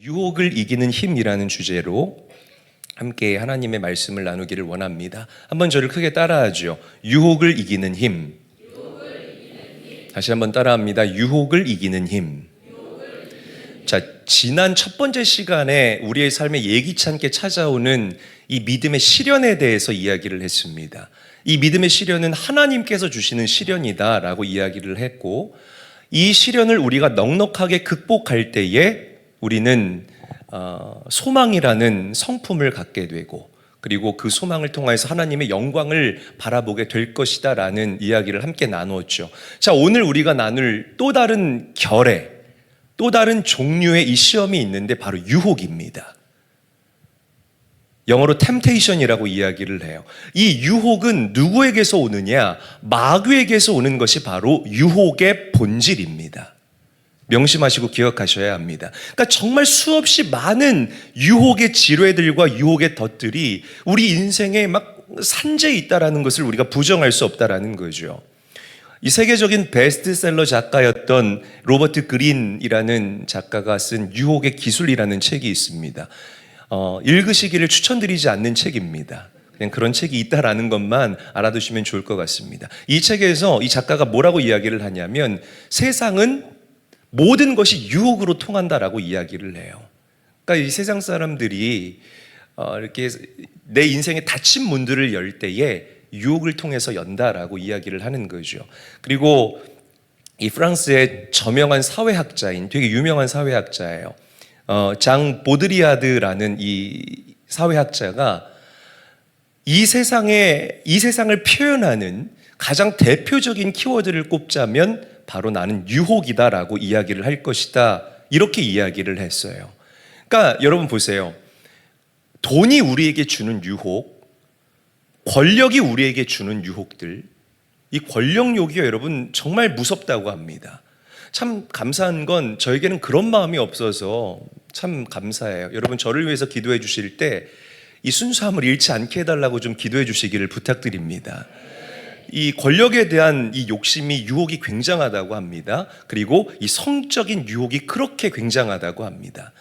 유혹을 이기는 힘이라는 주제로 함께 하나님의 말씀을 나누기를 원합니다. 한번 저를 크게 따라하죠. 유혹을 이기는 힘. 다시 한번 따라합니다. 유혹을 이기는 힘. 자, 지난 첫 번째 시간에 우리의 삶에 예기치 않게 찾아오는 이 믿음의 시련에 대해서 이야기를 했습니다. 이 믿음의 시련은 하나님께서 주시는 시련이다라고 이야기를 했고, 이 시련을 우리가 넉넉하게 극복할 때에 우리는 소망이라는 성품을 갖게 되고, 그리고 그 소망을 통해서 하나님의 영광을 바라보게 될 것이다 라는 이야기를 함께 나누었죠. 자, 오늘 우리가 나눌 또 다른 결의, 또 다른 종류의 이 시험이 있는데 바로 유혹입니다. 영어로 temptation이라고 이야기를 해요. 이 유혹은 누구에게서 오느냐? 마귀에게서 오는 것이 바로 유혹의 본질입니다. 명심하시고 기억하셔야 합니다. 그러니까 정말 수없이 많은 유혹의 지뢰들과 유혹의 덫들이 우리 인생에 막 산재에 있다라는 것을 우리가 부정할 수 없다라는 거죠. 이 세계적인 베스트셀러 작가였던 로버트 그린이라는 작가가 쓴 유혹의 기술이라는 책이 있습니다. 읽으시기를 추천드리지 않는 책입니다. 그냥 그런 책이 있다라는 것만 알아두시면 좋을 것 같습니다. 이 책에서 이 작가가 뭐라고 이야기를 하냐면, 세상은 모든 것이 유혹으로 통한다라고 이야기를 해요. 그러니까 이 세상 사람들이 이렇게 내 인생의 닫힌 문들을 열 때에 유혹을 통해서 연다라고 이야기를 하는 거죠. 그리고 이 프랑스의 저명한 사회학자인, 되게 유명한 사회학자예요. 장 보드리아드라는 이 사회학자가 이 세상을 표현하는 가장 대표적인 키워드를 꼽자면 바로 나는 유혹이다라고 이야기를 할 것이다, 이렇게 이야기를 했어요. 그러니까 여러분 보세요. 돈이 우리에게 주는 유혹, 권력이 우리에게 주는 유혹들, 이 권력욕이요 여러분 정말 무섭다고 합니다. 참 감사한 건 저에게는 그런 마음이 없어서 참 감사해요. 여러분 저를 위해서 기도해 주실 때 이 순수함을 잃지 않게 해달라고 좀 기도해 주시기를 부탁드립니다. 이 권력에 대한 이 욕심이, 유혹이 굉장하다고 합니다. 그리고 이 성적인 유혹이 그렇게 굉장하다고 합니다.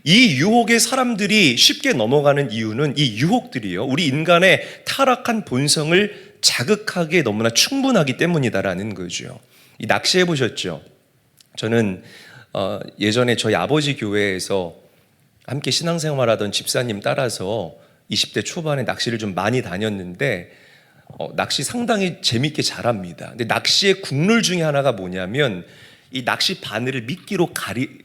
이 유혹에 사람들이 쉽게 넘어가는 이유는 이 유혹들이요, 우리 인간의 타락한 본성을 자극하기에 너무나 충분하기 때문이다라는 거죠. 이 낚시해 보셨죠? 저는 예전에 저희 아버지 교회에서 함께 신앙생활하던 집사님 따라서 20대 초반에 낚시를 좀 많이 다녔는데, 낚시 상당히 재밌게 잘합니다. 근데 낚시의 국룰 중에 하나가 뭐냐면 이 낚시 바늘을 미끼로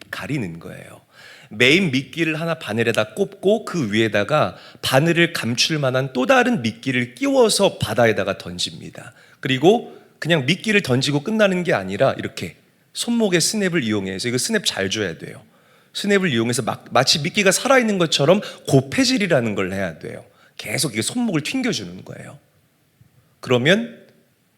가리는 거예요. 메인 미끼를 하나 바늘에다 꼽고 그 위에다가 바늘을 감출 만한 또 다른 미끼를 끼워서 바다에다가 던집니다. 그리고 그냥 미끼를 던지고 끝나는 게 아니라 이렇게 손목에 스냅을 이용해서, 이거 스냅 잘 줘야 돼요. 스냅을 이용해서 마치 미끼가 살아있는 것처럼 고패질이라는 걸 해야 돼요. 계속 이게 손목을 튕겨주는 거예요. 그러면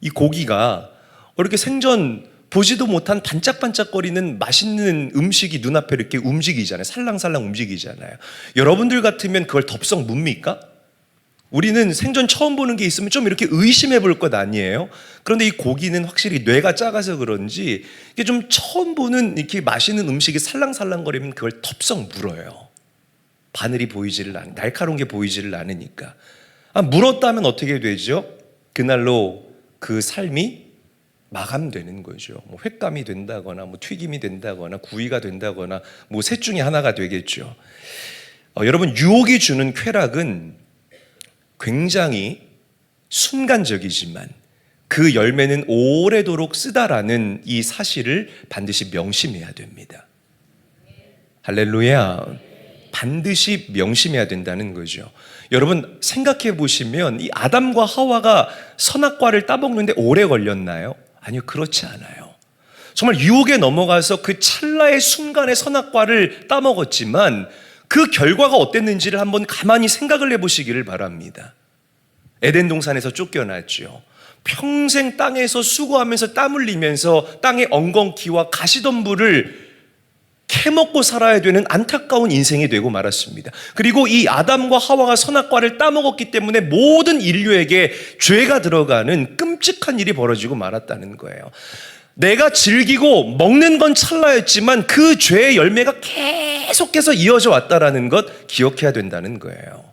이 고기가 이렇게 생전 보지도 못한 반짝반짝거리는 맛있는 음식이 눈앞에 이렇게 움직이잖아요. 살랑살랑 움직이잖아요. 여러분들 같으면 그걸 덥석 묻습니까? 우리는 생전 처음 보는 게 있으면 좀 이렇게 의심해 볼 것 아니에요? 그런데 이 고기는 확실히 뇌가 작아서 그런지 이게 좀 처음 보는 이렇게 맛있는 음식이 살랑살랑거리면 그걸 덥석 물어요. 바늘이 보이지를 않으니까, 날카로운 게 보이지를 않으니까. 물었다면 어떻게 되죠? 그날로 그 삶이 마감되는 거죠. 뭐 횟감이 된다거나, 뭐 튀김이 된다거나, 구이가 된다거나, 뭐 셋 중에 하나가 되겠죠. 여러분, 유혹이 주는 쾌락은 굉장히 순간적이지만 그 열매는 오래도록 쓰다라는 이 사실을 반드시 명심해야 됩니다. 할렐루야. 반드시 명심해야 된다는 거죠. 여러분 생각해 보시면 이 아담과 하와가 선악과를 따먹는데 오래 걸렸나요? 아니요, 그렇지 않아요. 정말 유혹에 넘어가서 그 찰나의 순간에 선악과를 따먹었지만 그 결과가 어땠는지를 한번 가만히 생각을 해보시기를 바랍니다. 에덴 동산에서 쫓겨났죠. 평생 땅에서 수고하면서 땀 흘리면서 땅의 엉겅퀴와 가시덤불을 캐먹고 살아야 되는 안타까운 인생이 되고 말았습니다. 그리고 이 아담과 하와가 선악과를 따먹었기 때문에 모든 인류에게 죄가 들어가는 끔찍한 일이 벌어지고 말았다는 거예요. 내가 즐기고 먹는 건 찰나였지만 그 죄의 열매가 계속해서 이어져 왔다라는 것 기억해야 된다는 거예요.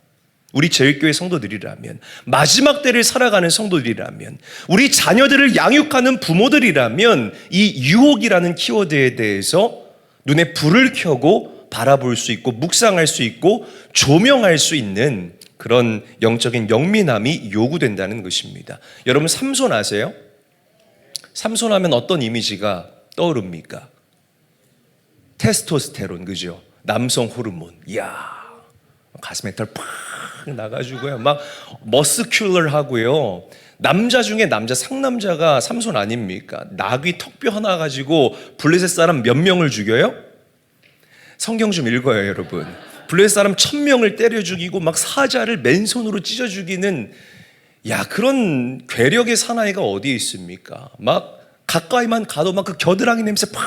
우리 제일교회 성도들이라면, 마지막 때를 살아가는 성도들이라면, 우리 자녀들을 양육하는 부모들이라면 이 유혹이라는 키워드에 대해서 눈에 불을 켜고 바라볼 수 있고 묵상할 수 있고 조명할 수 있는 그런 영적인 영민함이 요구된다는 것입니다. 여러분 삼손 아세요? 삼손 하면 어떤 이미지가 떠오릅니까? 테스토스테론, 그죠? 남성 호르몬. 이야, 가슴에 털 팍 나가지고요. 막 머스큘러하고요. 남자 중에 남자, 상남자가 삼손 아닙니까? 나귀 턱뼈 하나 가지고 블레셋 사람 몇 명을 죽여요? 성경 좀 읽어요, 여러분. 블레셋 사람 1000명을 때려 죽이고 막 사자를 맨손으로 찢어 죽이는, 야, 그런 괴력의 사나이가 어디에 있습니까? 막 가까이만 가도 막 그 겨드랑이 냄새 팍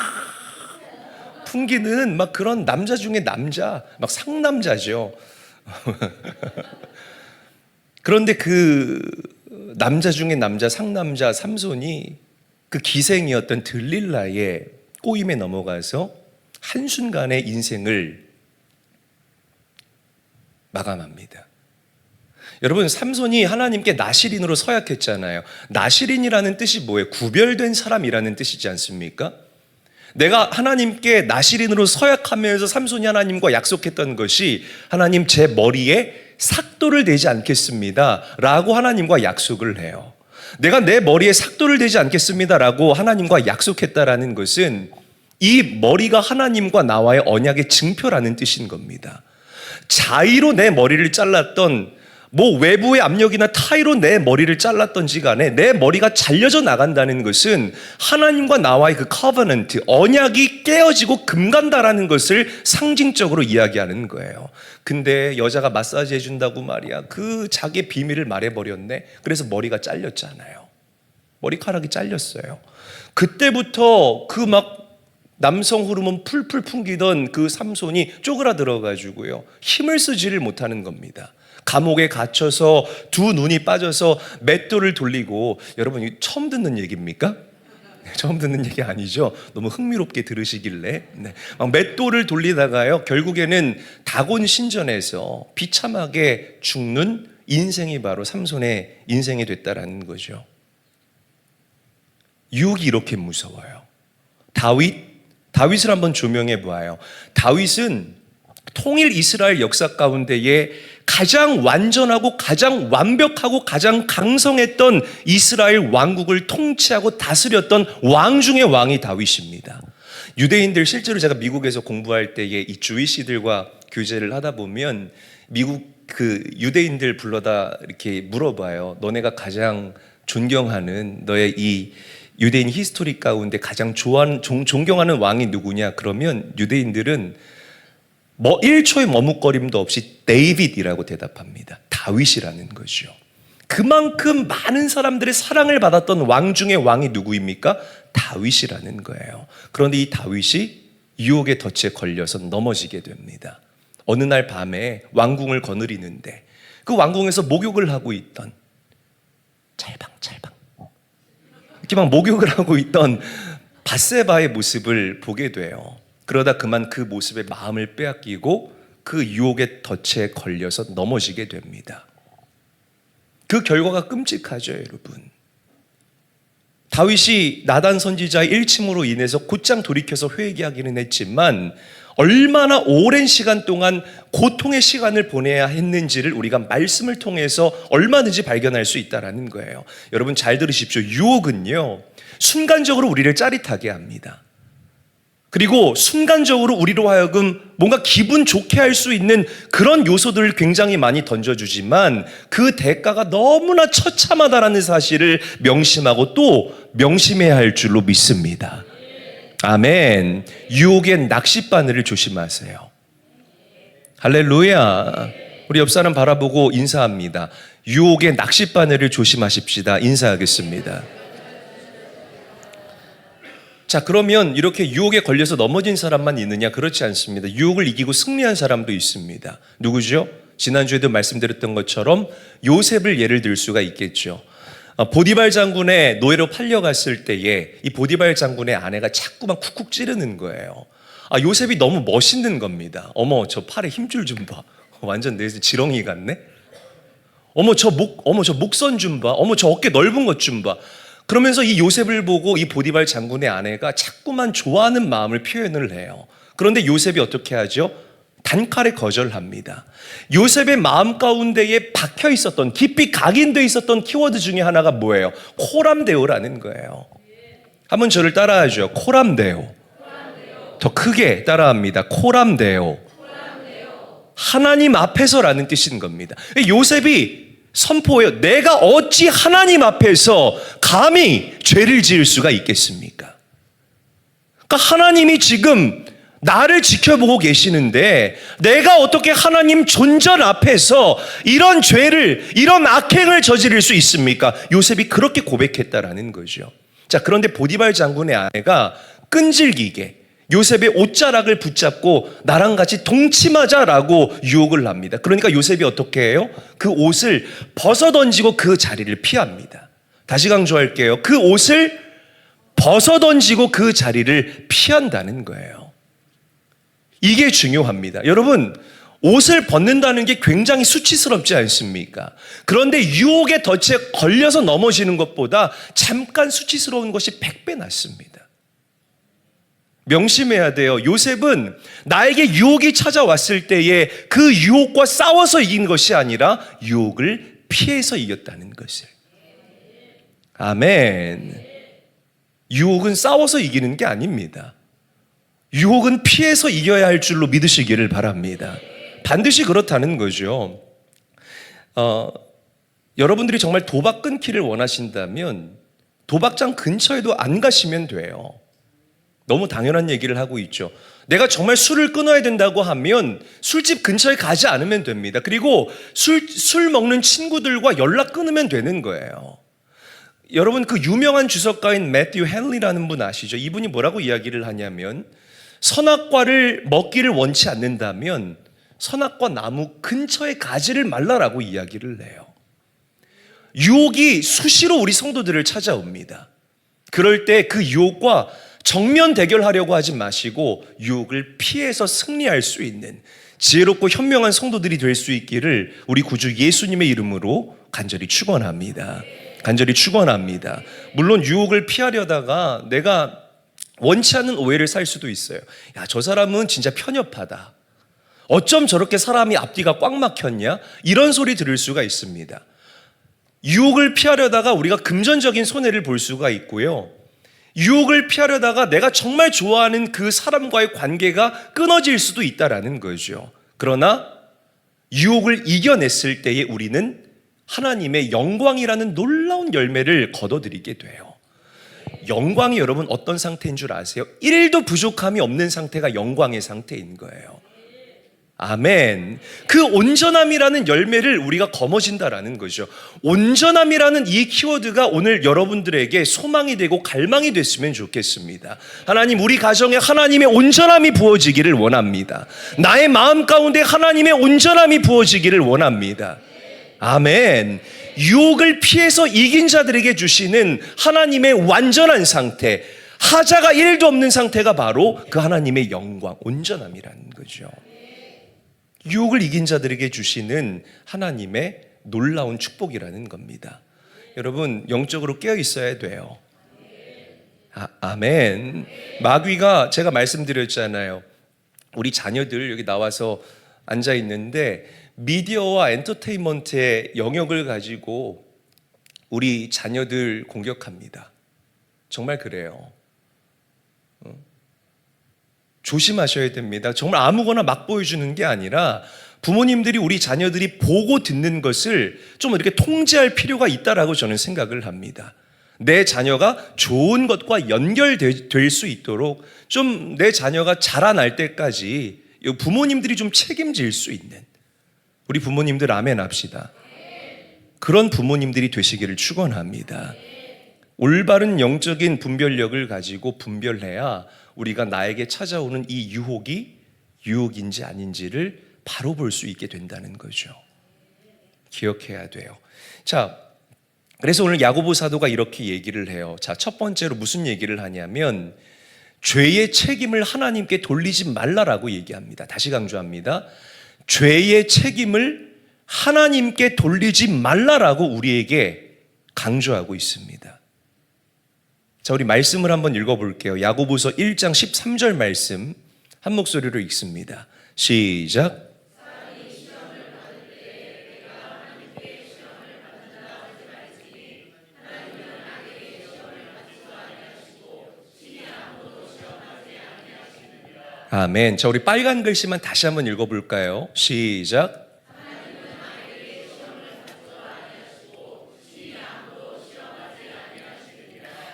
풍기는 막 그런 남자 중에 남자, 막 상남자죠. 그런데 그 남자 중에 남자, 상남자 삼손이 그 기생이었던 들릴라의 꼬임에 넘어가서 한순간에 인생을 마감합니다. 여러분, 삼손이 하나님께 나실인으로 서약했잖아요. 나실인이라는 뜻이 뭐예요? 구별된 사람이라는 뜻이지 않습니까? 내가 하나님께 나실인으로 서약하면서 삼손이 하나님과 약속했던 것이, 하나님 제 머리에 삭도를 대지 않겠습니다 라고 하나님과 약속을 해요. 내가 내 머리에 삭도를 대지 않겠습니다 라고 하나님과 약속했다라는 것은 이 머리가 하나님과 나와의 언약의 증표라는 뜻인 겁니다. 자의로 내 머리를 잘랐던, 뭐 외부의 압력이나 타의로 내 머리를 잘랐던지 간에 내 머리가 잘려져 나간다는 것은 하나님과 나와의 그 커버넌트, 언약이 깨어지고 금간다라는 것을 상징적으로 이야기하는 거예요. 근데 여자가 마사지 해준다고 말이야, 그 자기의 비밀을 말해버렸네. 그래서 머리가 잘렸잖아요. 머리카락이 잘렸어요. 그때부터 그 막 남성 호르몬 풀풀 풍기던 그 삼손이 쪼그라들어가지고요, 힘을 쓰지를 못하는 겁니다. 감옥에 갇혀서 두 눈이 빠져서 맷돌을 돌리고, 여러분 처음 듣는 얘기입니까? 처음 듣는 얘기 아니죠? 너무 흥미롭게 들으시길래. 네. 막 맷돌을 돌리다가요, 결국에는 다곤 신전에서 비참하게 죽는 인생이 바로 삼손의 인생이 됐다라는 거죠. 유혹이 이렇게 무서워요. 다윗을 한번 조명해 보아요. 다윗은 통일 이스라엘 역사 가운데에 가장 완전하고 가장 완벽하고 가장 강성했던 이스라엘 왕국을 통치하고 다스렸던 왕 중의 왕이 다윗입니다. 유대인들, 실제로 제가 미국에서 공부할 때에 이 주이시들과 교제를 하다 보면 미국 그 유대인들 불러다 이렇게 물어봐요. 너네가 가장 존경하는, 너의 이 유대인 히스토리 가운데 가장 좋아하는, 존경하는 왕이 누구냐? 그러면 유대인들은 1초의 머뭇거림도 없이 데이빗이라고 대답합니다. 다윗이라는 거죠. 그만큼 많은 사람들의 사랑을 받았던 왕 중의 왕이 누구입니까? 다윗이라는 거예요. 그런데 이 다윗이 유혹의 덫에 걸려서 넘어지게 됩니다. 어느 날 밤에 왕궁을 거느리는데 그 왕궁에서 목욕을 하고 있던, 찰방찰방 이렇게 막 목욕을 하고 있던 밧세바의 모습을 보게 돼요. 그러다 그만 그 모습에 마음을 빼앗기고 그 유혹의 덫에 걸려서 넘어지게 됩니다. 그 결과가 끔찍하죠, 여러분. 다윗이 나단 선지자의 일침으로 인해서 곧장 돌이켜서 회개하기는 했지만 얼마나 오랜 시간 동안 고통의 시간을 보내야 했는지를 우리가 말씀을 통해서 얼마든지 발견할 수 있다는 거예요. 여러분 잘 들으십시오. 유혹은요, 순간적으로 우리를 짜릿하게 합니다. 그리고 순간적으로 우리로 하여금 뭔가 기분 좋게 할 수 있는 그런 요소들을 굉장히 많이 던져주지만 그 대가가 너무나 처참하다라는 사실을 명심하고 또 명심해야 할 줄로 믿습니다. 아멘. 유혹의 낚싯바늘을 조심하세요. 할렐루야. 우리 옆 사람 바라보고 인사합니다. 유혹의 낚싯바늘을 조심하십시다. 인사하겠습니다. 자, 그러면 이렇게 유혹에 걸려서 넘어진 사람만 있느냐? 그렇지 않습니다. 유혹을 이기고 승리한 사람도 있습니다. 누구죠? 지난주에도 말씀드렸던 것처럼 요셉을 예를 들 수가 있겠죠. 보디발 장군의 노예로 팔려갔을 때에 이 보디발 장군의 아내가 자꾸만 쿡쿡 찌르는 거예요. 요셉이 너무 멋있는 겁니다. 어머, 저 팔에 힘줄 좀 봐. 완전 내 지렁이 같네. 어머, 저 목선 좀 봐. 어머, 저 어깨 넓은 것 좀 봐. 그러면서 이 요셉을 보고 이 보디발 장군의 아내가 자꾸만 좋아하는 마음을 표현을 해요. 그런데 요셉이 어떻게 하죠? 단칼에 거절합니다. 요셉의 마음 가운데에 박혀 있었던, 깊이 각인되어 있었던 키워드 중에 하나가 뭐예요? 코람데오라는 거예요. 한번 저를 따라하죠. 코람데오. 더 크게 따라합니다. 코람데오. 하나님 앞에서라는 뜻인 겁니다. 요셉이 선포해요. 내가 어찌 하나님 앞에서 감히 죄를 지을 수가 있겠습니까? 그러니까 하나님이 지금 나를 지켜보고 계시는데 내가 어떻게 하나님 존전 앞에서 이런 죄를, 이런 악행을 저지를 수 있습니까? 요셉이 그렇게 고백했다라는 거죠. 자, 그런데 보디발 장군의 아내가 끈질기게 요셉의 옷자락을 붙잡고 나랑 같이 동침하자라고 유혹을 합니다. 그러니까 요셉이 어떻게 해요? 그 옷을 벗어던지고 그 자리를 피합니다. 다시 강조할게요. 그 옷을 벗어던지고 그 자리를 피한다는 거예요. 이게 중요합니다. 여러분, 옷을 벗는다는 게 굉장히 수치스럽지 않습니까? 그런데 유혹의 덫에 걸려서 넘어지는 것보다 잠깐 수치스러운 것이 100배 낫습니다. 명심해야 돼요. 요셉은 나에게 유혹이 찾아왔을 때에 그 유혹과 싸워서 이긴 것이 아니라 유혹을 피해서 이겼다는 것을. 아멘. 유혹은 싸워서 이기는 게 아닙니다. 유혹은 피해서 이겨야 할 줄로 믿으시기를 바랍니다. 반드시 그렇다는 거죠. 여러분들이 정말 도박 끊기를 원하신다면 도박장 근처에도 안 가시면 돼요. 너무 당연한 얘기를 하고 있죠. 내가 정말 술을 끊어야 된다고 하면 술집 근처에 가지 않으면 됩니다. 그리고 술 먹는 친구들과 연락 끊으면 되는 거예요. 여러분, 그 유명한 주석가인 매튜 헨리라는 분 아시죠? 이분이 뭐라고 이야기를 하냐면 선악과를 먹기를 원치 않는다면 선악과 나무 근처에 가지를 말라라고 이야기를 해요. 유혹이 수시로 우리 성도들을 찾아옵니다. 그럴 때 그 유혹과 정면 대결하려고 하지 마시고 유혹을 피해서 승리할 수 있는 지혜롭고 현명한 성도들이 될 수 있기를 우리 구주 예수님의 이름으로 간절히 축원합니다. 간절히 축원합니다. 물론 유혹을 피하려다가 내가 원치 않는 오해를 살 수도 있어요. 야, 저 사람은 진짜 편협하다. 어쩜 저렇게 사람이 앞뒤가 꽉 막혔냐? 이런 소리 들을 수가 있습니다. 유혹을 피하려다가 우리가 금전적인 손해를 볼 수가 있고요. 유혹을 피하려다가 내가 정말 좋아하는 그 사람과의 관계가 끊어질 수도 있다라는 거죠. 그러나 유혹을 이겨냈을 때에 우리는 하나님의 영광이라는 놀라운 열매를 거둬들이게 돼요. 영광이 여러분 어떤 상태인 줄 아세요? 1도 부족함이 없는 상태가 영광의 상태인 거예요. 아멘. 그 온전함이라는 열매를 우리가 거머쥔다라는 거죠. 온전함이라는 이 키워드가 오늘 여러분들에게 소망이 되고 갈망이 됐으면 좋겠습니다. 하나님, 우리 가정에 하나님의 온전함이 부어지기를 원합니다. 나의 마음 가운데 하나님의 온전함이 부어지기를 원합니다. 아멘. 유혹을 피해서 이긴 자들에게 주시는 하나님의 완전한 상태, 하자가 1도 없는 상태가 바로 그 하나님의 영광, 온전함이라는 거죠. 유혹을 이긴 자들에게 주시는 하나님의 놀라운 축복이라는 겁니다. 여러분, 영적으로 깨어 있어야 돼요. 아멘. 마귀가, 제가 말씀드렸잖아요. 우리 자녀들 여기 나와서 앉아 있는데 미디어와 엔터테인먼트의 영역을 가지고 우리 자녀들 공격합니다. 정말 그래요. 조심하셔야 됩니다. 정말 아무거나 막 보여주는 게 아니라 부모님들이 우리 자녀들이 보고 듣는 것을 좀 이렇게 통제할 필요가 있다라고 저는 생각을 합니다. 내 자녀가 좋은 것과 연결될 수 있도록 좀 내 자녀가 자라날 때까지 부모님들이 좀 책임질 수 있는, 우리 부모님들 아멘 합시다. 그런 부모님들이 되시기를 축원합니다. 올바른 영적인 분별력을 가지고 분별해야 우리가 나에게 찾아오는 이 유혹이 유혹인지 아닌지를 바로 볼 수 있게 된다는 거죠. 기억해야 돼요. 자, 그래서 오늘 야고보 사도가 이렇게 얘기를 해요. 자, 첫 번째로 무슨 얘기를 하냐면 죄의 책임을 하나님께 돌리지 말라라고 얘기합니다. 다시 강조합니다. 죄의 책임을 하나님께 돌리지 말라라고 우리에게 강조하고 있습니다. 자, 우리 말씀을 한번 읽어볼게요. 야고보서 1장 13절 말씀 한 목소리로 읽습니다. 시작. 아멘. 자, 우리 빨간 글씨만 다시 한번 읽어볼까요? 시작.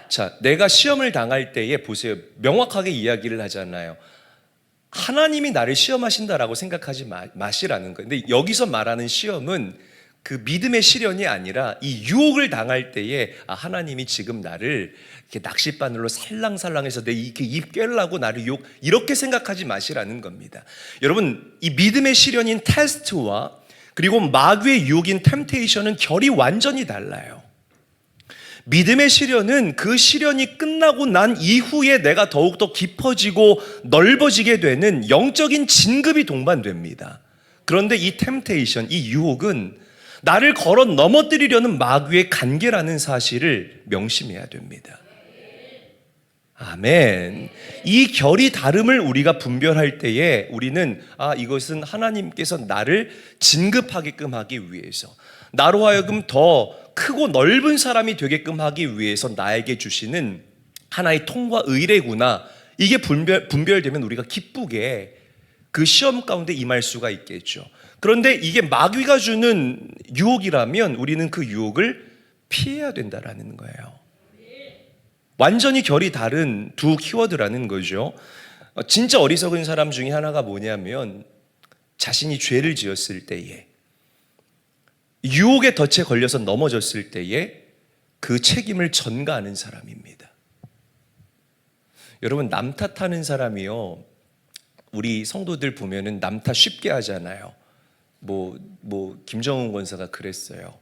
자, 내가 시험을 당할 때에 보세요. 명확하게 이야기를 하잖아요. 하나님이 나를 시험하신다라고 생각하지 마시라는 거예요. 근데 여기서 말하는 시험은 그 믿음의 시련이 아니라 이 유혹을 당할 때에 하나님이 지금 나를 이렇게 낚싯바늘로 살랑살랑해서 내 이렇게 입 꿰려고 나를 유혹, 이렇게 생각하지 마시라는 겁니다. 여러분, 이 믿음의 시련인 테스트와 그리고 마귀의 유혹인 템테이션은 결이 완전히 달라요. 믿음의 시련은 그 시련이 끝나고 난 이후에 내가 더욱더 깊어지고 넓어지게 되는 영적인 진급이 동반됩니다. 그런데 이 템테이션, 이 유혹은 나를 걸어 넘어뜨리려는 마귀의 간계라는 사실을 명심해야 됩니다. 아멘. 이 결이 다름을 우리가 분별할 때에 우리는 이것은 하나님께서 나를 진급하게끔 하기 위해서, 나로 하여금 더 크고 넓은 사람이 되게끔 하기 위해서 나에게 주시는 하나의 통과 의례구나. 이게 분별되면 우리가 기쁘게 그 시험 가운데 임할 수가 있겠죠. 그런데 이게 마귀가 주는 유혹이라면 우리는 그 유혹을 피해야 된다라는 거예요. 완전히 결이 다른 두 키워드라는 거죠. 진짜 어리석은 사람 중에 하나가 뭐냐면 자신이 죄를 지었을 때에, 유혹의 덫에 걸려서 넘어졌을 때에 그 책임을 전가하는 사람입니다. 여러분, 남 탓하는 사람이요, 우리 성도들 보면은 남 탓 쉽게 하잖아요. 김정은 권사가 그랬어요.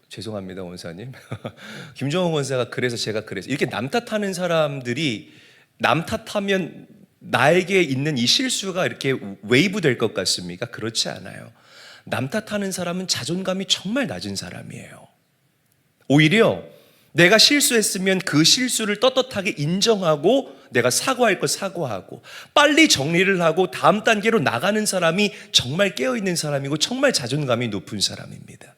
죄송합니다, 원사님. 김정은 권사가 그래서 제가 그랬어요. 이렇게 남 탓하는 사람들이 남 탓하면 나에게 있는 이 실수가 이렇게 웨이브 될 것 같습니까? 그렇지 않아요. 남 탓하는 사람은 자존감이 정말 낮은 사람이에요. 오히려 내가 실수했으면 그 실수를 떳떳하게 인정하고 내가 사과할 것 사과하고 빨리 정리를 하고 다음 단계로 나가는 사람이 정말 깨어있는 사람이고 정말 자존감이 높은 사람입니다.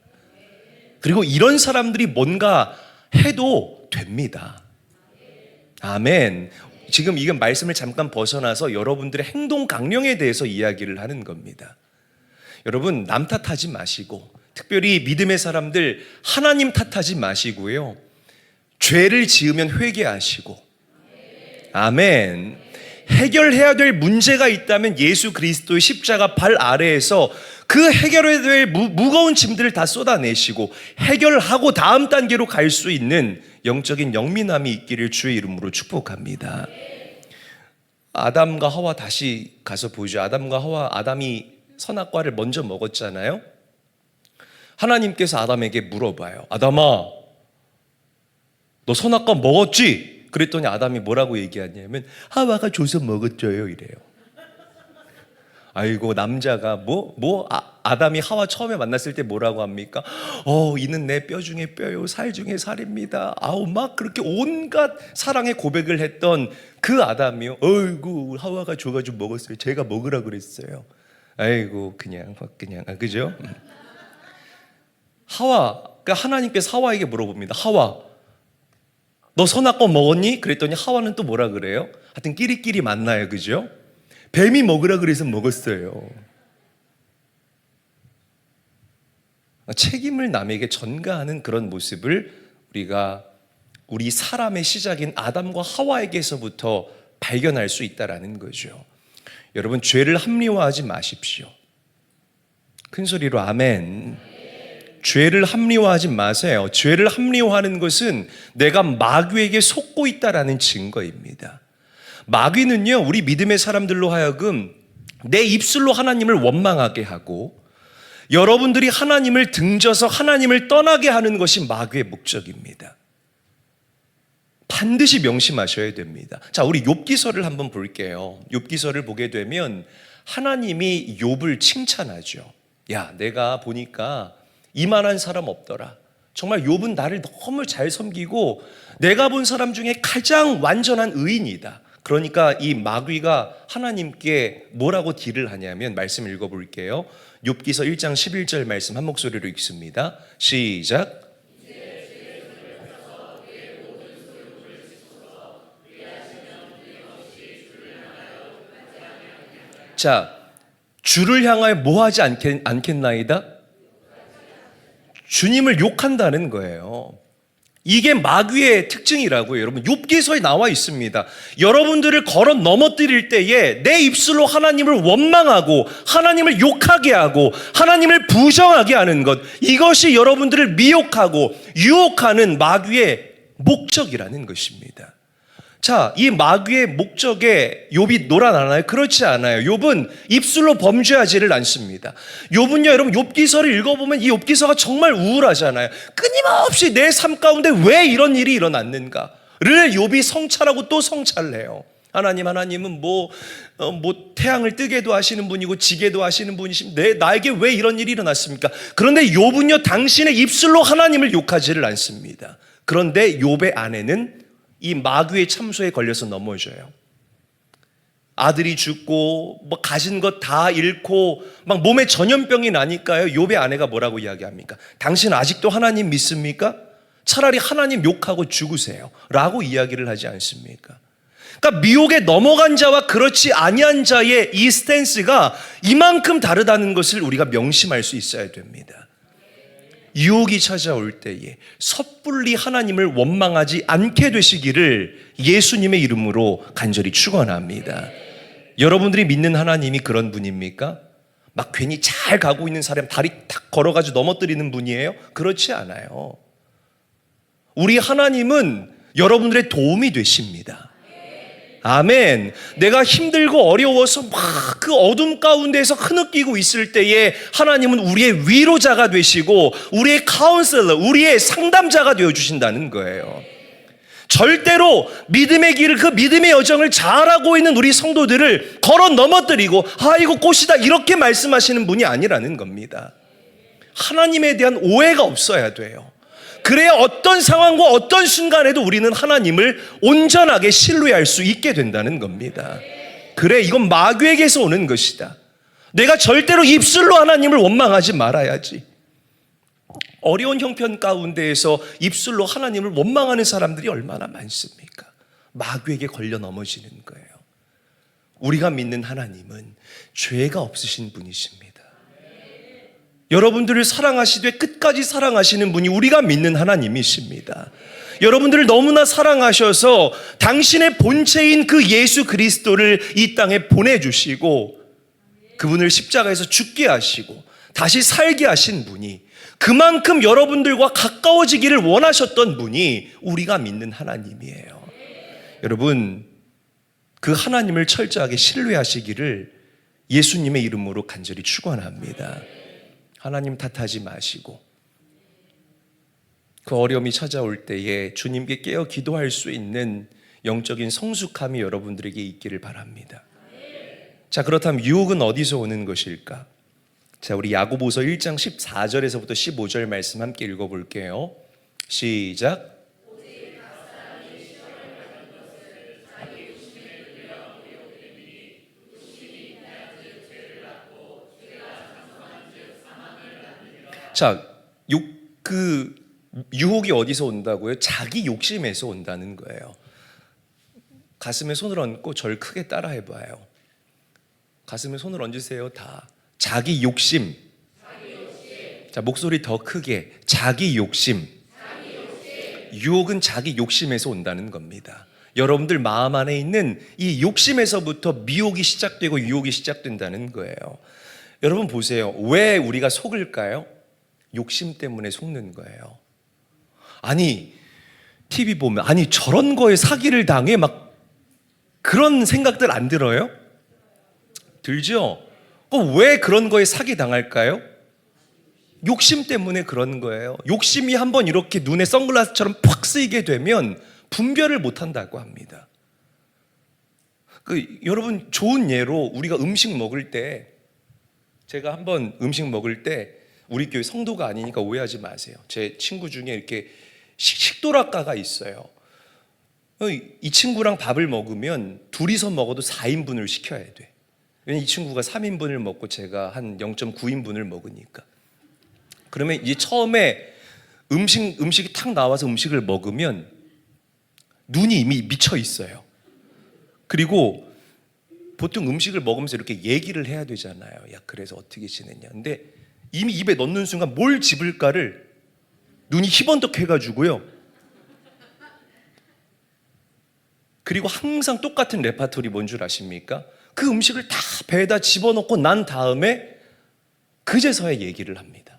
그리고 이런 사람들이 뭔가 해도 됩니다. 아멘. 지금 이건 말씀을 잠깐 벗어나서 여러분들의 행동 강령에 대해서 이야기를 하는 겁니다. 여러분, 남 탓하지 마시고, 특별히 믿음의 사람들 하나님 탓하지 마시고요, 죄를 지으면 회개하시고, 아멘. 해결해야 될 문제가 있다면 예수 그리스도의 십자가 발 아래에서 그 해결해야 될 무거운 짐들을 다 쏟아내시고 해결하고 다음 단계로 갈 수 있는 영적인 영민함이 있기를 주의 이름으로 축복합니다. 아담과 하와 다시 가서 보죠. 아담이 선악과를 먼저 먹었잖아요. 하나님께서 아담에게 물어봐요. 아담아, 너 선악과 먹었지? 그랬더니 아담이 뭐라고 얘기하냐면 하와가 줘서 먹었죠요 이래요. 아이고, 남자가 아담이 하와 처음에 만났을 때 뭐라고 합니까? 이는 내 뼈 중에 뼈요 살 중에 살입니다. 막 그렇게 온갖 사랑의 고백을 했던 그 아담이요, 어이구 하와가 줘가지고 먹었어요. 제가 먹으라 그랬어요. 아이고, 그냥 그죠? 그러니까 하나님께서 하와에게 물어봅니다. 하와, 너 선악과 먹었니? 그랬더니 하와는 또 뭐라 그래요? 하여튼 끼리끼리 만나요, 그죠? 뱀이 먹으라 그래서 먹었어요. 책임을 남에게 전가하는 그런 모습을 우리 사람의 시작인 아담과 하와에게서부터 발견할 수 있다라는 거죠. 여러분, 죄를 합리화하지 마십시오. 큰 소리로 아멘. 죄를 합리화하지 마세요. 죄를 합리화하는 것은 내가 마귀에게 속고 있다라는 증거입니다. 마귀는요, 우리 믿음의 사람들로 하여금 내 입술로 하나님을 원망하게 하고 여러분들이 하나님을 등져서 하나님을 떠나게 하는 것이 마귀의 목적입니다. 반드시 명심하셔야 됩니다. 자, 우리 욥기서를 한번 볼게요. 욥기서를 보게 되면 하나님이 욥을 칭찬하죠. 야, 내가 보니까 이만한 사람 없더라. 정말 욥은 나를 너무 잘 섬기고 내가 본 사람 중에 가장 완전한 의인이다. 그러니까 이 마귀가 하나님께 뭐라고 딜을 하냐면 말씀 읽어볼게요. 욥기서 1장 11절 말씀 한 목소리로 읽습니다. 시작. 자, 주를 향하여 뭐하지 않겠나이다? 주님을 욕한다는 거예요. 이게 마귀의 특징이라고요. 여러분, 욥기서에 나와 있습니다. 여러분들을 걸어 넘어뜨릴 때에 내 입술로 하나님을 원망하고 하나님을 욕하게 하고 하나님을 부정하게 하는 것, 이것이 여러분들을 미혹하고 유혹하는 마귀의 목적이라는 것입니다. 자, 이 마귀의 목적에 욥이 놀아나나요? 그렇지 않아요. 욥은 입술로 범죄하지를 않습니다. 욥은요, 여러분, 욥기서를 읽어보면 이 욥기서가 정말 우울하잖아요. 끊임없이 내 삶 가운데 왜 이런 일이 일어났는가를 욥이 성찰하고 또 성찰해요. 하나님은 태양을 뜨게도 하시는 분이고 지게도 하시는 분이신데 나에게 왜 이런 일이 일어났습니까? 그런데 욥은요, 당신의 입술로 하나님을 욕하지를 않습니다. 그런데 욥의 아내는 이 마귀의 참소에 걸려서 넘어져요. 아들이 죽고 가진 것 다 잃고 막 몸에 전염병이 나니까요, 욥의 아내가 뭐라고 이야기합니까? 당신 아직도 하나님 믿습니까? 차라리 하나님 욕하고 죽으세요 라고 이야기를 하지 않습니까? 그러니까 미혹에 넘어간 자와 그렇지 아니한 자의 이 스탠스가 이만큼 다르다는 것을 우리가 명심할 수 있어야 됩니다. 유혹이 찾아올 때에 섣불리 하나님을 원망하지 않게 되시기를 예수님의 이름으로 간절히 축원합니다. 여러분들이 믿는 하나님이 그런 분입니까? 막 괜히 잘 가고 있는 사람 다리 탁 걸어가지고 넘어뜨리는 분이에요? 그렇지 않아요. 우리 하나님은 여러분들의 도움이 되십니다. 아멘. 내가 힘들고 어려워서 막 그 어둠 가운데에서 흐느끼고 있을 때에 하나님은 우리의 위로자가 되시고 우리의 카운셀러, 우리의 상담자가 되어주신다는 거예요. 절대로 믿음의 길을, 그 믿음의 여정을 잘하고 있는 우리 성도들을 걸어 넘어뜨리고 이거 꽃이다 이렇게 말씀하시는 분이 아니라는 겁니다. 하나님에 대한 오해가 없어야 돼요. 그래야 어떤 상황과 어떤 순간에도 우리는 하나님을 온전하게 신뢰할 수 있게 된다는 겁니다. 그래, 이건 마귀에게서 오는 것이다. 내가 절대로 입술로 하나님을 원망하지 말아야지. 어려운 형편 가운데에서 입술로 하나님을 원망하는 사람들이 얼마나 많습니까? 마귀에게 걸려 넘어지는 거예요. 우리가 믿는 하나님은 죄가 없으신 분이십니다. 여러분들을 사랑하시되 끝까지 사랑하시는 분이 우리가 믿는 하나님이십니다. 여러분들을 너무나 사랑하셔서 당신의 본체인 그 예수 그리스도를 이 땅에 보내주시고 그분을 십자가에서 죽게 하시고 다시 살게 하신 분이, 그만큼 여러분들과 가까워지기를 원하셨던 분이 우리가 믿는 하나님이에요. 여러분, 그 하나님을 철저하게 신뢰하시기를 예수님의 이름으로 간절히 축원합니다. 하나님 탓하지 마시고 그 어려움이 찾아올 때에 주님께 깨어 기도할 수 있는 영적인 성숙함이 여러분들에게 있기를 바랍니다. 자, 그렇다면 유혹은 어디서 오는 것일까? 자, 우리 야고보서 1장 14절에서부터 15절 말씀 함께 읽어볼게요. 시작. 자, 유혹이 어디서 온다고요? 자기 욕심에서 온다는 거예요. 가슴에 손을 얹고 절 크게 따라 해봐요. 가슴에 손을 얹으세요. 다. 자기 욕심. 자, 목소리 더 크게. 자기 욕심. 유혹은 자기 욕심에서 온다는 겁니다. 여러분들 마음 안에 있는 이 욕심에서부터 미혹이 시작되고 유혹이 시작된다는 거예요. 여러분 보세요. 왜 우리가 속을까요? 욕심 때문에 속는 거예요. 아니, TV 보면 저런 거에 사기를 당해? 막 그런 생각들 안 들어요? 들죠? 왜 그런 거에 사기 당할까요? 욕심 때문에 그런 거예요. 욕심이 한번 이렇게 눈에 선글라스처럼 팍 쓰이게 되면 분별을 못 한다고 합니다. 여러분, 좋은 예로 우리가 음식 먹을 때, 제가 한번 음식 먹을 때, 우리 교회 성도가 아니니까 오해하지 마세요. 제 친구 중에 이렇게 식도락가가 있어요. 이 친구랑 밥을 먹으면 둘이서 먹어도 4인분을 시켜야 돼. 왜냐면 이 친구가 3인분을 먹고 제가 한 0.9인분을 먹으니까. 그러면 이제 처음에 음식이 탁 나와서 음식을 먹으면 눈이 이미 미쳐 있어요. 그리고 보통 음식을 먹으면서 이렇게 얘기를 해야 되잖아요. 야, 그래서 어떻게 지냈냐. 근데 이미 입에 넣는 순간 뭘 집을까를 눈이 희번덕해가지고요. 그리고 항상 똑같은 레파토리 뭔 줄 아십니까? 그 음식을 다 배에다 집어넣고 난 다음에 그제서야 얘기를 합니다.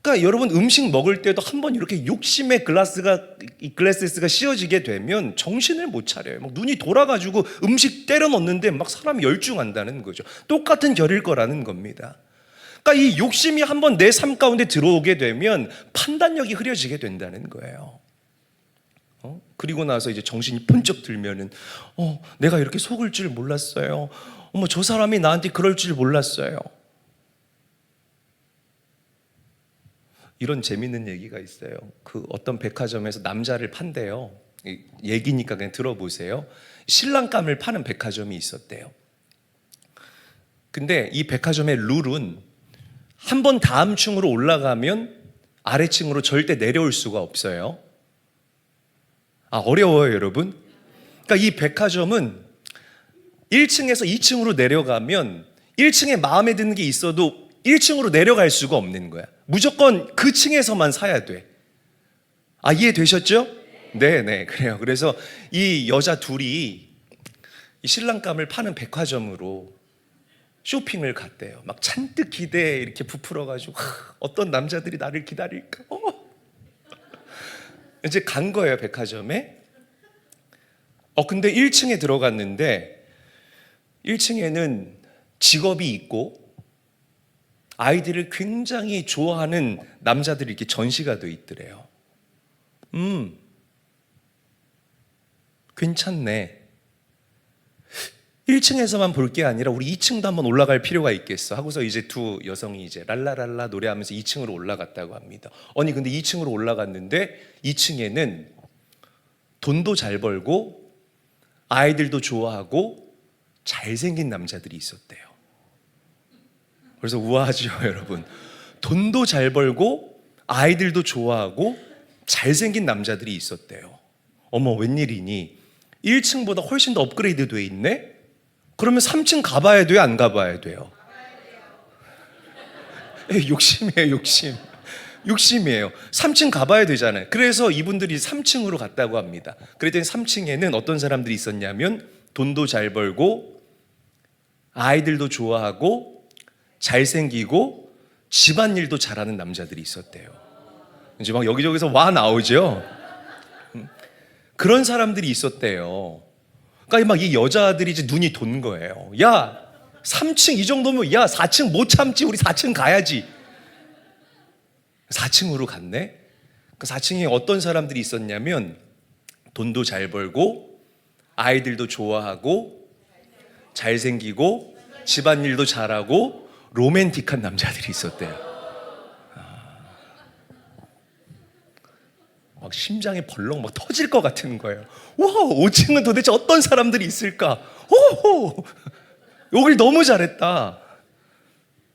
그러니까 여러분, 음식 먹을 때도 한번 이렇게 욕심의 글라스가 씌워지게 되면 정신을 못 차려요. 막 눈이 돌아가지고 음식 때려 넣는데 막 사람이 열중한다는 거죠. 똑같은 결일 거라는 겁니다. 그러니까 이 욕심이 한번 내 삶 가운데 들어오게 되면 판단력이 흐려지게 된다는 거예요. 그리고 나서 이제 정신이 번쩍 들면은 내가 이렇게 속을 줄 몰랐어요. 어머, 저 사람이 나한테 그럴 줄 몰랐어요. 이런 재밌는 얘기가 있어요. 그 어떤 백화점에서 남자를 판대요. 얘기니까 그냥 들어보세요. 신랑감을 파는 백화점이 있었대요. 근데 이 백화점의 룰은 한 번 다음 층으로 올라가면 아래층으로 절대 내려올 수가 없어요. 어려워요, 여러분? 그러니까 이 백화점은 1층에서 2층으로 내려가면 1층에 마음에 드는 게 있어도 1층으로 내려갈 수가 없는 거야. 무조건 그 층에서만 사야 돼. 이해되셨죠? 네네, 그래요. 그래서 이 여자 둘이 이 신랑감을 파는 백화점으로 쇼핑을 갔대요. 막 잔뜩 기대에 이렇게 부풀어가지고 어떤 남자들이 나를 기다릴까? 이제 간 거예요, 백화점에. 근데 1층에 들어갔는데 1층에는 직업이 있고 아이들을 굉장히 좋아하는 남자들이 이렇게 전시가 돼 있더래요. 괜찮네. 1층에서만 볼 게 아니라 우리 2층도 한번 올라갈 필요가 있겠어 하고서 이제 두 여성이 이제 랄라랄라 노래하면서 2층으로 올라갔다고 합니다. 아니 근데 2층으로 올라갔는데 2층에는 돈도 잘 벌고 아이들도 좋아하고 잘생긴 남자들이 있었대요. 그래서 우아하죠, 여러분. 돈도 잘 벌고 아이들도 좋아하고 잘생긴 남자들이 있었대요. 어머, 웬일이니? 1층보다 훨씬 더 업그레이드 돼 있네? 그러면 3층 가봐야 돼요, 안 가봐야 돼요? 욕심이에요, 욕심. 욕심이에요. 3층 가봐야 되잖아요. 그래서 이분들이 3층으로 갔다고 합니다. 그랬더니 3층에는 어떤 사람들이 있었냐면 돈도 잘 벌고 아이들도 좋아하고 잘생기고 집안일도 잘하는 남자들이 있었대요. 이제 막 여기저기서 와 나오죠. 그런 사람들이 있었대요. 그러니까 막 이 여자들이 이제 눈이 돈 거예요. 야, 3층 이 정도면 4층 못 참지. 우리 4층 가야지. 4층으로 갔네. 그 4층에 어떤 사람들이 있었냐면 돈도 잘 벌고 아이들도 좋아하고 잘생기고 집안일도 잘하고 로맨틱한 남자들이 있었대요. 막 심장이 벌렁 막 터질 것 같은 거예요. 와, 5층은 도대체 어떤 사람들이 있을까? 오, 여길 너무 잘했다.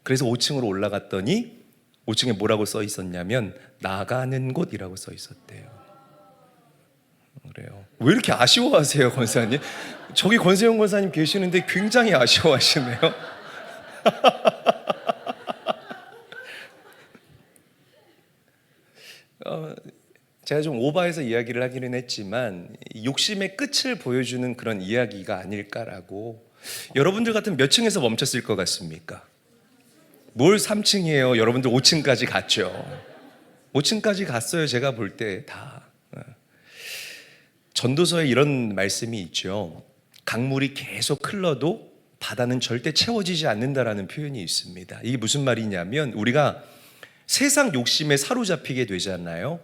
그래서 5층으로 올라갔더니 5층에 뭐라고 써 있었냐면 나가는 곳이라고 써 있었대요. 그래요. 왜 이렇게 아쉬워하세요, 권사님? 저기 권세영 권사님 계시는데 굉장히 아쉬워하시네요. 제가 좀 오버해서 이야기를 하기는 했지만 욕심의 끝을 보여주는 그런 이야기가 아닐까라고. 여러분들 같으면 몇 층에서 멈췄을 것 같습니까? 뭘 3층이에요? 여러분들 5층까지 갔죠. 5층까지 갔어요. 제가 볼 때 다. 전도서에 이런 말씀이 있죠. 강물이 계속 흘러도 바다는 절대 채워지지 않는다라는 표현이 있습니다. 이게 무슨 말이냐면 우리가 세상 욕심에 사로잡히게 되잖아요.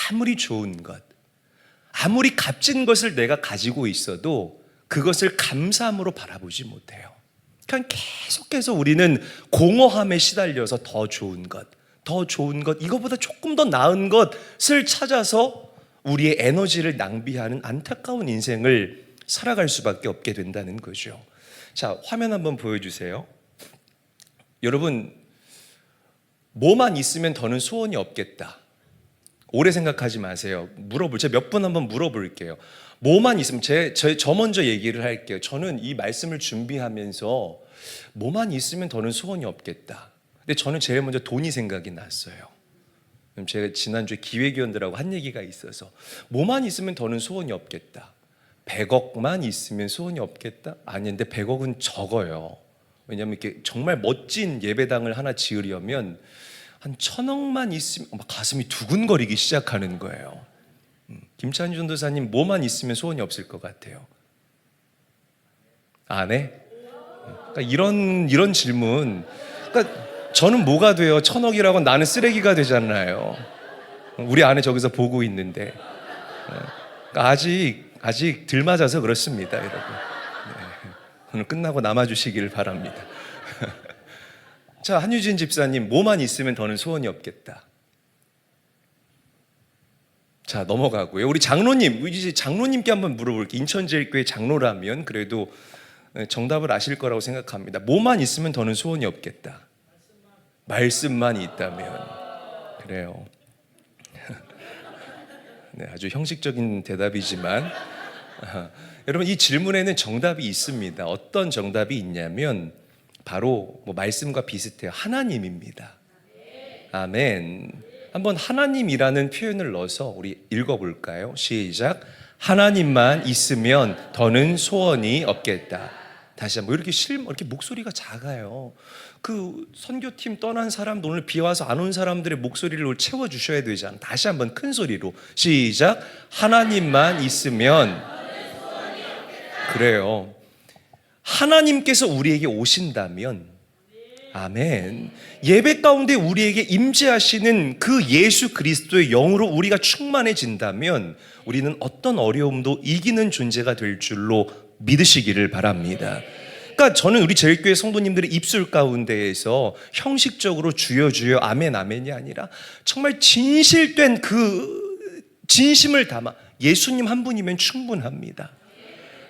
아무리 좋은 것, 아무리 값진 것을 내가 가지고 있어도 그것을 감사함으로 바라보지 못해요. 그냥 계속해서 우리는 공허함에 시달려서 더 좋은 것, 이거보다 조금 더 나은 것을 찾아서 우리의 에너지를 낭비하는 안타까운 인생을 살아갈 수밖에 없게 된다는 거죠. 자, 화면 한번 보여주세요. 여러분, 뭐만 있으면 더는 소원이 없겠다. 오래 생각하지 마세요. 제가 몇 분 한번 물어볼게요. 뭐만 있으면 저 먼저 얘기를 할게요. 저는 이 말씀을 준비하면서 뭐만 있으면 더는 소원이 없겠다. 근데 저는 제일 먼저 돈이 생각이 났어요. 제가 지난주에 기획위원들하고 한 얘기가 있어서 뭐만 있으면 더는 소원이 없겠다. 100억만 있으면 소원이 없겠다? 아닌데 100억은 적어요. 왜냐하면 이렇게 정말 멋진 예배당을 하나 지으려면 한 1000억만 있으면 가슴이 두근거리기 시작하는 거예요. 김찬희 전도사님 뭐만 있으면 소원이 없을 것 같아요? 아내? 그러니까 이런 질문. 그러니까 저는 뭐가 돼요? 1000억이라고 나는 쓰레기가 되잖아요. 우리 아내 저기서 보고 있는데. 그러니까 아직 덜 맞아서 그렇습니다, 여러분. 네. 오늘 끝나고 남아주시기를 바랍니다. 자, 한유진 집사님, 뭐만 있으면 더는 소원이 없겠다. 자, 넘어가고요. 우리 장로님, 이제 장로님께 한번 물어볼게요. 인천제일교회 장로라면 그래도 정답을 아실 거라고 생각합니다. 뭐만 있으면 더는 소원이 없겠다. 말씀만 있다면. 그래요. 네, 아주 형식적인 대답이지만 여러분, 이 질문에는 정답이 있습니다. 어떤 정답이 있냐면 바로 말씀과 비슷해요. 하나님입니다. 아멘. 한번 하나님이라는 표현을 넣어서 우리 읽어볼까요? 시작. 하나님만 있으면 더는 소원이 없겠다. 다시 한번 이렇게 목소리가 작아요. 그 선교팀 떠난 사람, 오늘 비 와서 안 온 사람들의 목소리를 채워주셔야 되잖아. 다시 한번 큰 소리로 시작. 하나님만 있으면. 그래요. 하나님께서 우리에게 오신다면, 아멘, 예배 가운데 우리에게 임재하시는 그 예수 그리스도의 영으로 우리가 충만해진다면 우리는 어떤 어려움도 이기는 존재가 될 줄로 믿으시기를 바랍니다. 그러니까 저는 우리 제일교회 성도님들의 입술 가운데에서 형식적으로 주여 주여 아멘 아멘이 아니라 정말 진실된 그 진심을 담아 예수님 한 분이면 충분합니다.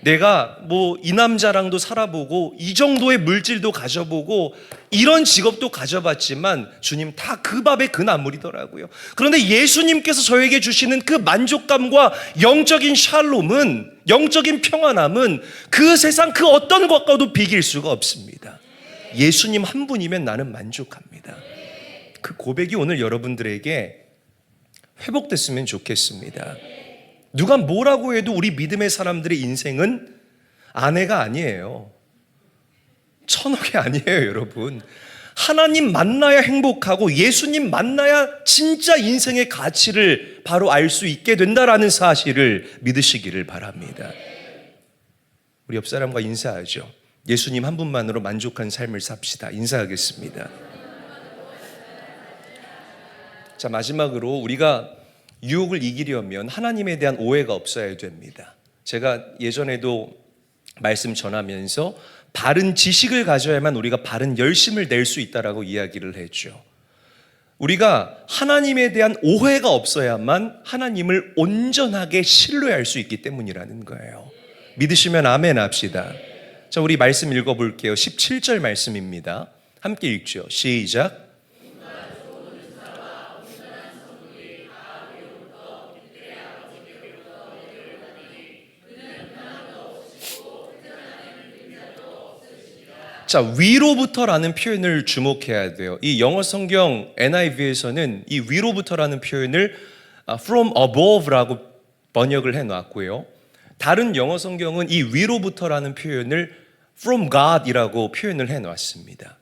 내가 이 남자랑도 살아보고 이 정도의 물질도 가져보고 이런 직업도 가져봤지만 주님 다 그 밥에 그 나물이더라고요. 그런데 예수님께서 저에게 주시는 그 만족감과 영적인 샬롬은, 영적인 평안함은 그 세상 그 어떤 것과도 비길 수가 없습니다. 예수님 한 분이면 나는 만족합니다. 그 고백이 오늘 여러분들에게 회복됐으면 좋겠습니다. 누가 뭐라고 해도 우리 믿음의 사람들의 인생은 아내가 아니에요. 1000억이 아니에요, 여러분. 하나님 만나야 행복하고 예수님 만나야 진짜 인생의 가치를 바로 알 수 있게 된다라는 사실을 믿으시기를 바랍니다. 우리 옆 사람과 인사하죠. 예수님 한 분만으로 만족한 삶을 삽시다. 인사하겠습니다. 자, 마지막으로 우리가 유혹을 이기려면 하나님에 대한 오해가 없어야 됩니다. 제가 예전에도 말씀 전하면서 바른 지식을 가져야만 우리가 바른 열심을 낼 수 있다라고 이야기를 했죠. 우리가 하나님에 대한 오해가 없어야만 하나님을 온전하게 신뢰할 수 있기 때문이라는 거예요. 믿으시면 아멘 합시다. 자, 우리 말씀 읽어볼게요. 17절 말씀입니다. 함께 읽죠. 시작. 자, 위로부터라는 표현을 주목해야 돼요. 이 영어 성경 NIV에서는 이 위로부터라는 표현을 from above라고 번역을 해놨고요. 다른 영어 성경은 이 위로부터라는 표현을 from God이라고 표현을 해놨습니다.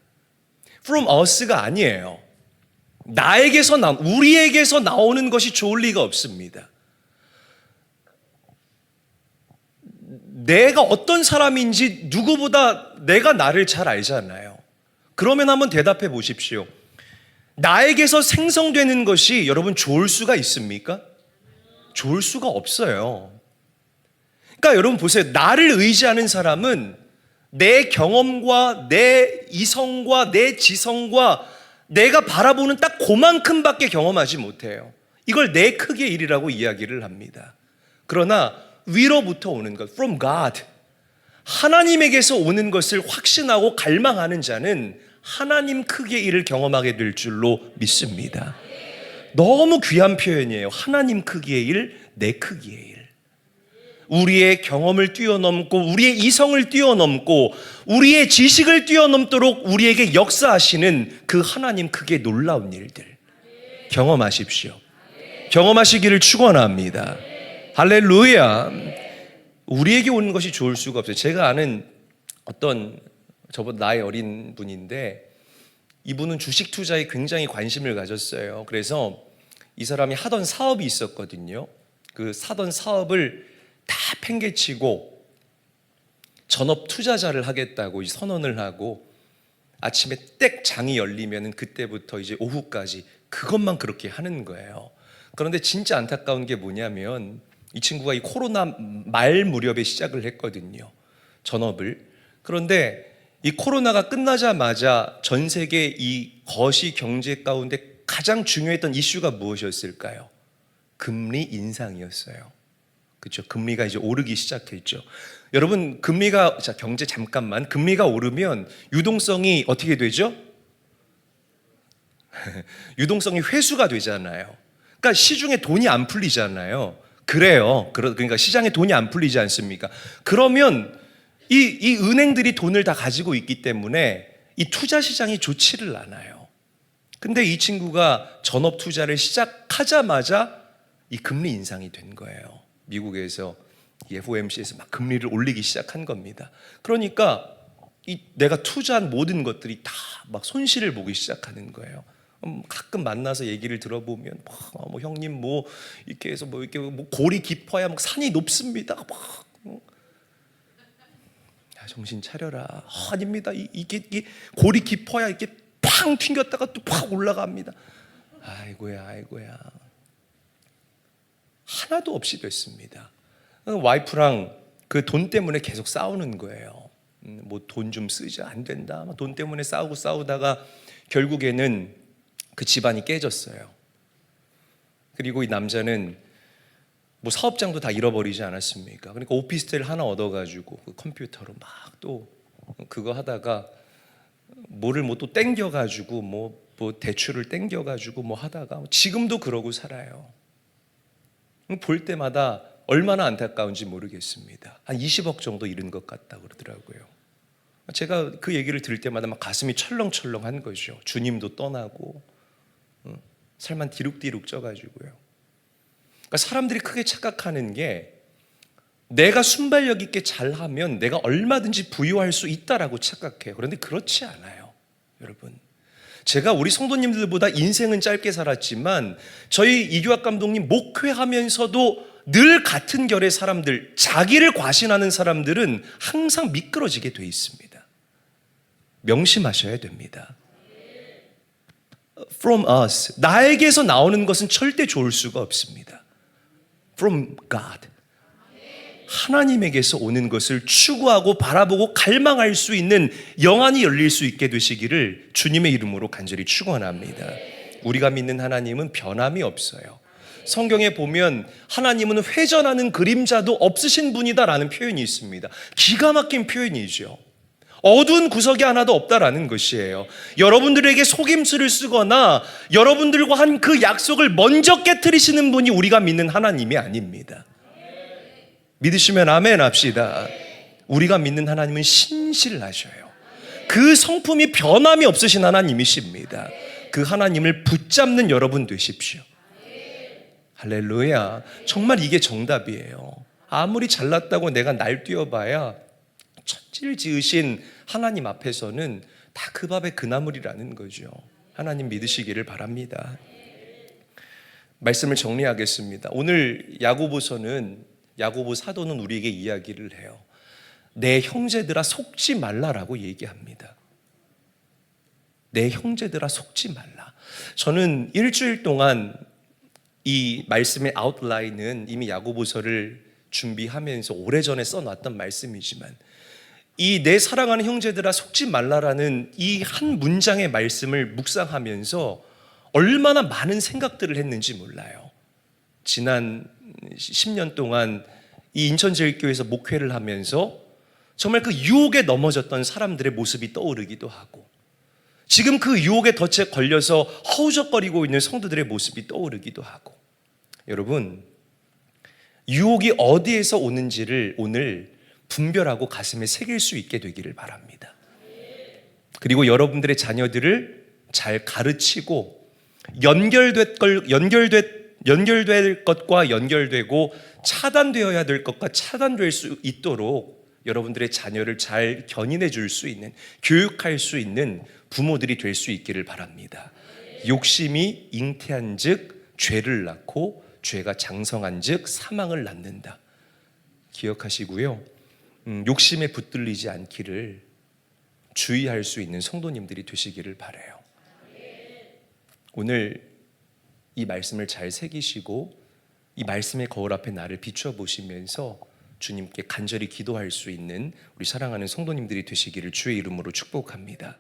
from us가 아니에요. 우리에게서 나오는 것이 좋을 리가 없습니다. 내가 어떤 사람인지 누구보다 내가 나를 잘 알잖아요. 그러면 한번 대답해 보십시오. 나에게서 생성되는 것이 여러분 좋을 수가 있습니까? 좋을 수가 없어요. 그러니까 여러분 보세요. 나를 의지하는 사람은 내 경험과 내 이성과 내 지성과 내가 바라보는 딱 그만큼밖에 경험하지 못해요. 이걸 내 크기의 일이라고 이야기를 합니다. 그러나 위로부터 오는 것, from God, 하나님에게서 오는 것을 확신하고 갈망하는 자는 하나님 크기의 일을 경험하게 될 줄로 믿습니다. 너무 귀한 표현이에요. 하나님 크기의 일, 내 크기의 일. 우리의 경험을 뛰어넘고 우리의 이성을 뛰어넘고 우리의 지식을 뛰어넘도록 우리에게 역사하시는 그 하나님 크기의 놀라운 일들 경험하십시오. 경험하시기를 축원합니다. 할렐루야. 우리에게 오는 것이 좋을 수가 없어요. 제가 아는 어떤 저보다 나이 어린 분인데 이분은 주식 투자에 굉장히 관심을 가졌어요. 그래서 이 사람이 하던 사업이 있었거든요. 그 사던 사업을 다 팽개치고 전업 투자자를 하겠다고 선언을 하고 아침에 땡 장이 열리면 그때부터 이제 오후까지 그것만 그렇게 하는 거예요. 그런데 진짜 안타까운 게 뭐냐면 이 친구가 이 코로나 말 무렵에 시작을 했거든요. 전업을. 그런데 이 코로나가 끝나자마자 전 세계 이 거시 경제 가운데 가장 중요했던 이슈가 무엇이었을까요? 금리 인상이었어요. 그렇죠. 금리가 이제 오르기 시작했죠. 여러분 금리가 경제 잠깐만 금리가 오르면 유동성이 어떻게 되죠? 유동성이 회수가 되잖아요. 그러니까 시중에 돈이 안 풀리잖아요. 그래요. 그러니까 시장에 돈이 안 풀리지 않습니까? 그러면 이 은행들이 돈을 다 가지고 있기 때문에 이 투자 시장이 좋지를 않아요. 근데 이 친구가 전업 투자를 시작하자마자 이 금리 인상이 된 거예요. 미국에서 이 FOMC에서 막 금리를 올리기 시작한 겁니다. 그러니까 내가 투자한 모든 것들이 다 막 손실을 보기 시작하는 거예요. 가끔 만나서 얘기를 들어보면 뭐 형님 뭐 이렇게 해서 뭐 이렇게 뭐 골이 깊어야 막 산이 높습니다. 야, 정신 차려라. 아닙니다. 이게 골이 깊어야 이렇게 팡 튕겼다가 또 팍 올라갑니다. 아이고야. 하나도 없이 됐습니다. 와이프랑 그 돈 때문에 계속 싸우는 거예요. 뭐 돈 좀 쓰자, 안 된다. 돈 때문에 싸우다가 결국에는 그 집안이 깨졌어요. 그리고 이 남자는 뭐 사업장도 다 잃어버리지 않았습니까? 그러니까 오피스텔 하나 얻어가지고 그 컴퓨터로 막 또 그거 하다가 뭐를 뭐 또 땡겨가지고 뭐 대출을 땡겨가지고 뭐 하다가 지금도 그러고 살아요. 볼 때마다 얼마나 안타까운지 모르겠습니다. 한 20억 정도 잃은 것 같다고 그러더라고요. 제가 그 얘기를 들을 때마다 막 가슴이 철렁철렁한 거죠. 주님도 떠나고 살만 디룩디룩 쪄가지고요. 그러니까 사람들이 크게 착각하는 게 내가 순발력 있게 잘하면 내가 얼마든지 부유할 수 있다라고 착각해요. 그런데 그렇지 않아요, 여러분. 제가 우리 성도님들보다 인생은 짧게 살았지만 저희 이규학 감독님 목회하면서도 늘 같은 결의 사람들, 자기를 과신하는 사람들은 항상 미끄러지게 돼 있습니다. 명심하셔야 됩니다. From us, 나에게서 나오는 것은 절대 좋을 수가 없습니다. From God, 하나님에게서 오는 것을 추구하고 바라보고 갈망할 수 있는 영안이 열릴 수 있게 되시기를 주님의 이름으로 간절히 축원합니다. 우리가 믿는 하나님은 변함이 없어요. 성경에 보면 하나님은 회전하는 그림자도 없으신 분이다라는 표현이 있습니다. 기가 막힌 표현이죠. 어두운 구석이 하나도 없다라는 것이에요. 여러분들에게 속임수를 쓰거나 여러분들과 한 그 약속을 먼저 깨트리시는 분이 우리가 믿는 하나님이 아닙니다. 믿으시면 아멘 합시다. 우리가 믿는 하나님은 신실하셔요. 그 성품이 변함이 없으신 하나님이십니다. 그 하나님을 붙잡는 여러분 되십시오. 할렐루야. 정말 이게 정답이에요. 아무리 잘났다고 내가 날뛰어봐야 천지를 지으신 하나님 앞에서는 다 그 밥의 그 나물이라는 거죠. 하나님 믿으시기를 바랍니다. 말씀을 정리하겠습니다. 오늘 야고보 사도는 우리에게 이야기를 해요. 내 형제들아 속지 말라라고 얘기합니다. 내 형제들아 속지 말라. 저는 일주일 동안 이 말씀의 아웃라인은 이미 야고보서를 준비하면서 오래전에 써놨던 말씀이지만 이 내 사랑하는 형제들아 속지 말라라는 이 한 문장의 말씀을 묵상하면서 얼마나 많은 생각들을 했는지 몰라요. 지난 10년 동안 이 인천제일교회에서 목회를 하면서 정말 그 유혹에 넘어졌던 사람들의 모습이 떠오르기도 하고 지금 그 유혹에 덫에 걸려서 허우적거리고 있는 성도들의 모습이 떠오르기도 하고 여러분 유혹이 어디에서 오는지를 오늘 분별하고 가슴에 새길 수 있게 되기를 바랍니다. 그리고 여러분들의 자녀들을 잘 가르치고 연결될 것과 연결되고 차단되어야 될 것과 차단될 수 있도록 여러분들의 자녀를 잘 견인해 줄 수 있는, 교육할 수 있는 부모들이 될 수 있기를 바랍니다. 욕심이 잉태한 즉 죄를 낳고 죄가 장성한 즉 사망을 낳는다. 기억하시고요. 욕심에 붙들리지 않기를 주의할 수 있는 성도님들이 되시기를 바라요. 오늘 이 말씀을 잘 새기시고 이 말씀의 거울 앞에 나를 비추어 보시면서 주님께 간절히 기도할 수 있는 우리 사랑하는 성도님들이 되시기를 주의 이름으로 축복합니다.